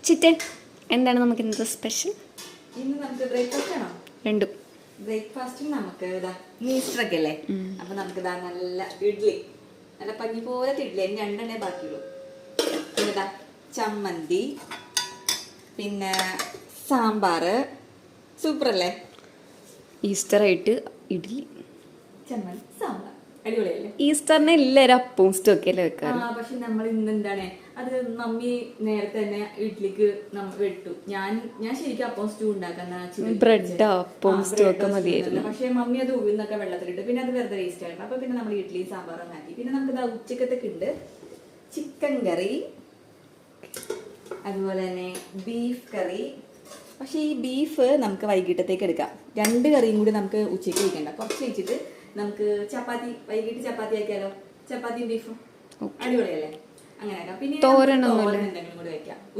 Chitin എന്താണ് നമുക്ക് ഇന്നത്തെ സ്പെഷ്യൽ? ഇന്ന് നമുക്ക് ബ്രേക്ക്ഫാസ്റ്റ് ആണോ? രണ്ടും. ബ്രേക്ക്ഫാസ്റ്റിന് നമുക്ക് ഇതാ ഈസ്റ്ററൊക്കെ അല്ലേ, അപ്പൊ നമുക്ക് ഇതാ നല്ല ഇഡ്ഡലി, നല്ല പഞ്ഞി പോലത്തെ ഇഡ്ഡലി, അതിന് രണ്ടെണ്ണേ ബാക്കിയുള്ളൂ. പിന്നെ ഇതാ ചമ്മന്തി, പിന്നെ സാമ്പാറ്. സൂപ്പർ അല്ലേ? ഈസ്റ്ററായിട്ട് ഇഡ്ഡലി ചമ്മന്തി സാമ്പാർ അടിപൊളിയല്ലേ? ഈസ്റ്ററിന് എല്ലാവരും അപ്പവും സ്റ്റോക്കി അല്ലേ വെക്കാറ്? പക്ഷെ നമ്മൾ ഇന്ന് എന്താണ് അത് മമ്മി നേരത്തെ തന്നെ ഇഡ്ഡലിക്ക് വെട്ടു. ഞാൻ ശരിക്കും അപ്പം സ്റ്റൂ ഉണ്ടാക്കുന്ന ബ്രെഡ് അപ്പം സ്റ്റൂ ഒക്കെ മതിയായിരുന്നു. പക്ഷെ മമ്മി അത് ഉഴുന്നൊക്കെ വെള്ളത്തിലിട്ട് പിന്നെ അത് വെറുതെ വേസ്റ്റ് ആയിരുന്നു. അപ്പൊ പിന്നെ നമ്മൾ ഇഡ്ഡലി സാമ്പാറും മാറ്റി. പിന്നെ നമുക്ക് ഉച്ചക്കത്തൊക്കെ ഉണ്ട് ചിക്കൻ കറി, അതുപോലെ തന്നെ ബീഫ് കറി. പക്ഷെ ഈ ബീഫ് നമുക്ക് വൈകിട്ടത്തേക്ക് എടുക്കാം. 2 കറിയും കൂടി നമുക്ക് ഉച്ചയ്ക്ക് വയ്ക്കണ്ട, കുറച്ച് വെച്ചിട്ട് നമുക്ക് ചപ്പാത്തി, വൈകിട്ട് ചപ്പാത്തി ആക്കിയാലോ? ചപ്പാത്തിയും ബീഫും അടിപൊളിയല്ലേ? അങ്ങനെ ആക്കാം. പിന്നെ തോരൻ എന്തെങ്കിലും കൂടി വെക്കാം.